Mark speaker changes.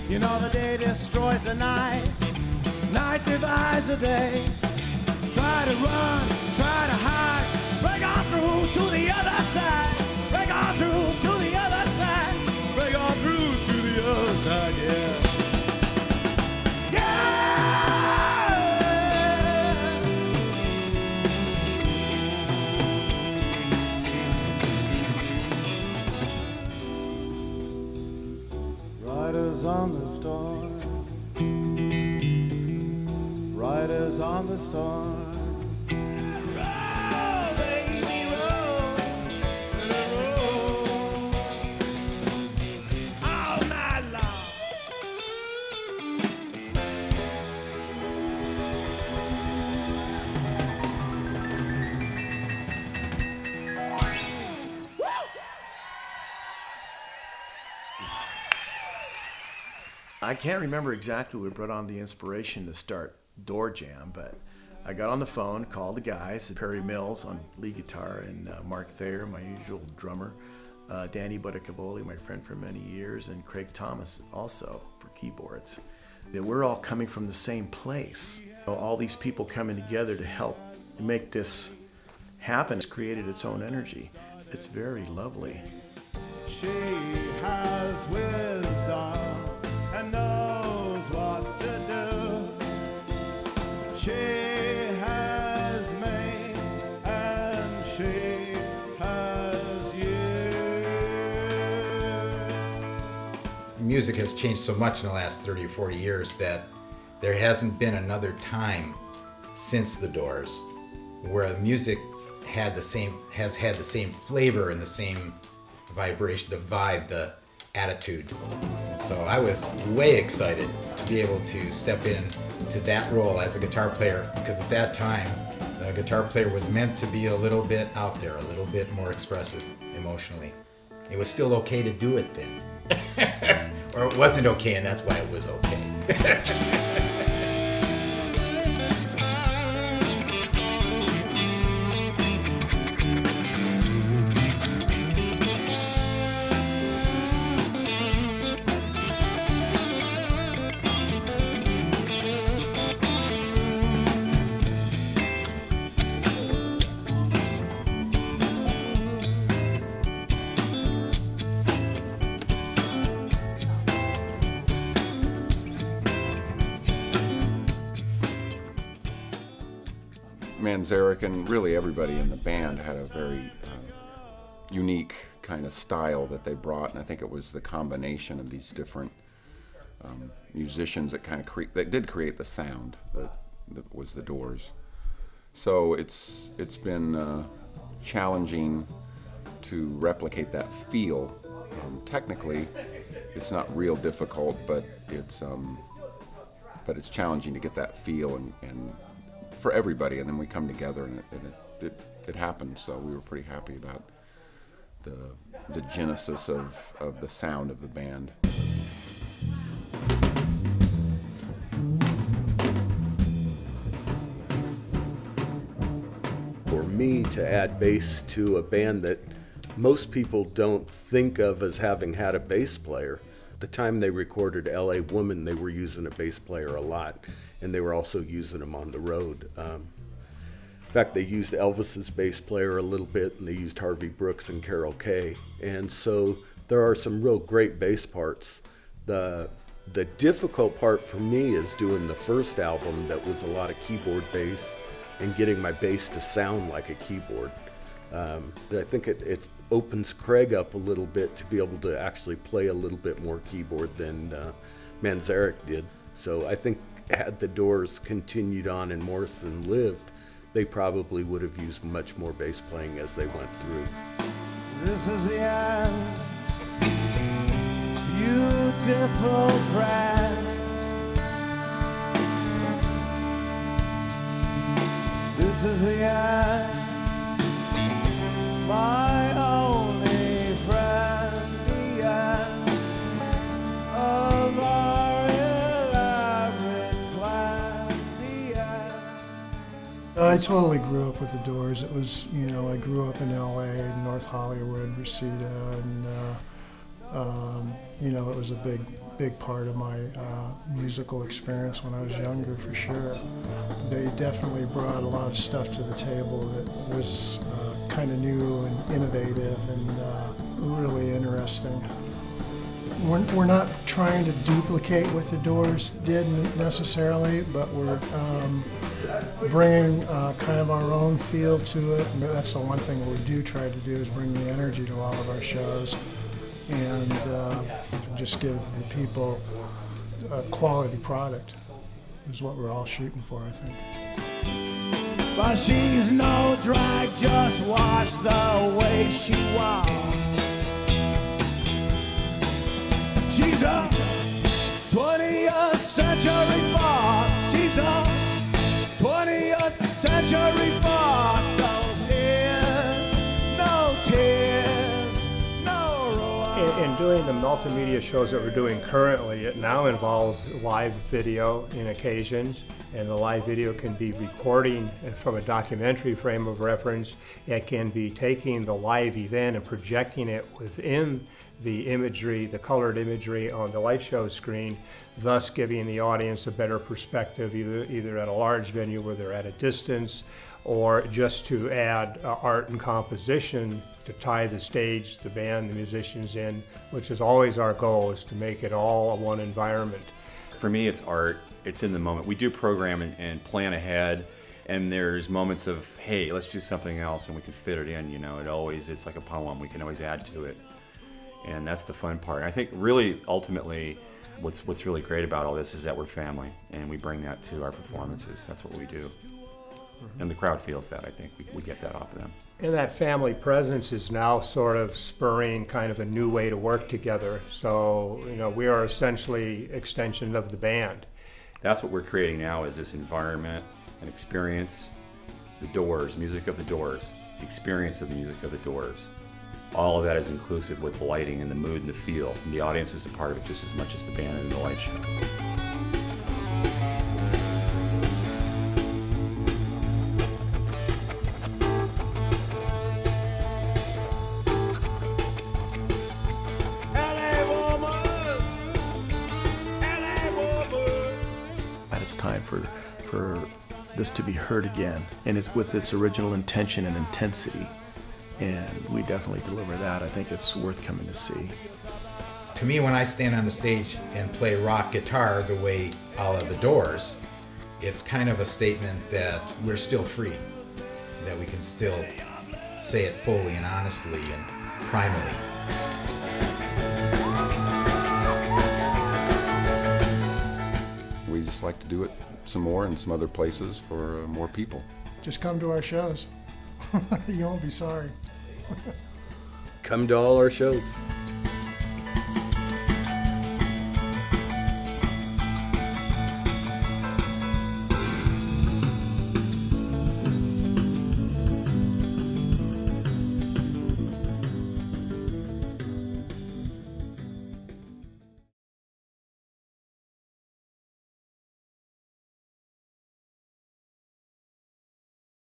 Speaker 1: You know the day destroys the night, night divides the day. Try to run, try to hide, break on through to the other side. Break on through to the other side. Break on through to the other side, yeah. Riders on the storm, riders on the storm. Roll, baby, roll, roll, all night long.
Speaker 2: I can't remember exactly what brought on the inspiration to start DoorJam, but I got on the phone, called the guys, Perry Mills on lead guitar, and Mark Thayer, my usual drummer, Danny Buttacavoli, my friend for many years, and Craig Thomas also for keyboards. That we're all coming from the same place. All these people coming together to help make this happen. It's created its own energy. It's very lovely.
Speaker 1: She has wisdom and knows what to do. She has me and she has you.
Speaker 3: Music has changed so much in the last 30 or 40 years that there hasn't been another time since the Doors where music has had the same flavor and the same vibration, the vibe, the attitude. And so I was way excited to be able to step in to that role as a guitar player, because at that time the guitar player was meant to be a little bit out there, a little bit more expressive emotionally. It was still okay to do it then. Or it wasn't okay, and that's why it was okay.
Speaker 4: Manzarek and really everybody in the band had a very unique kind of style that they brought, and I think it was the combination of these different musicians that kind of that did create the sound that was the Doors. So it's been challenging to replicate that feel. Technically, it's not real difficult, but it's challenging to get that feel and for everybody, and then we come together and it happened. So we were pretty happy about the genesis of the sound of the band.
Speaker 5: For me to add bass to a band that most people don't think of as having had a bass player, the time they recorded L.A. Woman, they were using a bass player a lot, and they were also using them on the road. In fact, they used Elvis's bass player a little bit, and they used Harvey Brooks and Carol Kay. And so there are some real great bass parts. The difficult part for me is doing the first album that was a lot of keyboard bass and getting my bass to sound like a keyboard. I think it opens Craig up a little bit to be able to actually play a little bit more keyboard than Manzarek did. So I think had the Doors continued on and Morrison lived, they probably would have used much more bass playing as they went through.
Speaker 1: This is the end, beautiful friend. This is the end, my only friend, the end of our elaborate plans, the end.
Speaker 6: I totally grew up with the Doors. It was, I grew up in LA, North Hollywood, Reseda, and, it was a big part of my musical experience when I was younger, for sure. They definitely brought a lot of stuff to the table that was kind of new and innovative and really interesting. We're not trying to duplicate what the Doors did necessarily, but we're bringing kind of our own feel to it. And that's the one thing we do try to do, is bring the energy to all of our shows and just give the people a quality product is what we're all shooting for, I think.
Speaker 1: But she's no drag, just watch the way she walks. She's a 20th century fox. She's a 20th century fox. No tears, no roar.
Speaker 7: In doing the multimedia shows that we're doing currently, it now involves live video in occasions, and the live video can be recording from a documentary frame of reference. It can be taking the live event and projecting it within the imagery, the colored imagery on the light show screen, thus giving the audience a better perspective, either at a large venue where they're at a distance, or just to add art and composition to tie the stage, the band, the musicians in, which is always our goal, is to make it all one environment.
Speaker 8: For me, it's art. It's in the moment. We do program and plan ahead, and there's moments of, hey, let's do something else, and we can fit it in. You know, it's like a poem. We can always add to it, and that's the fun part. I think really, ultimately, what's really great about all this is that we're family, and we bring that to our performances. That's what we do, and the crowd feels that. I think we get that off of them.
Speaker 7: And that family presence is now sort of spurring kind of a new way to work together. So, you know, we are essentially extension of the band.
Speaker 8: That's what we're creating now, is this environment and experience. The Doors, music of the Doors, the experience of the music of the Doors. All of that is inclusive with the lighting and the mood and the feel. And the audience is a part of it just as much as the band and the light show.
Speaker 2: It's time for this to be heard again, and it's with its original intention and intensity, and we definitely deliver that. I think it's worth coming to see.
Speaker 3: To me, when I stand on the stage and play rock guitar the way all of the Doors, it's kind of a statement that we're still free, that we can still say it fully and honestly and primally.
Speaker 4: We just like to do it some more in some other places for more people.
Speaker 6: Just come to our shows. You won't be sorry.
Speaker 5: Come to all our shows.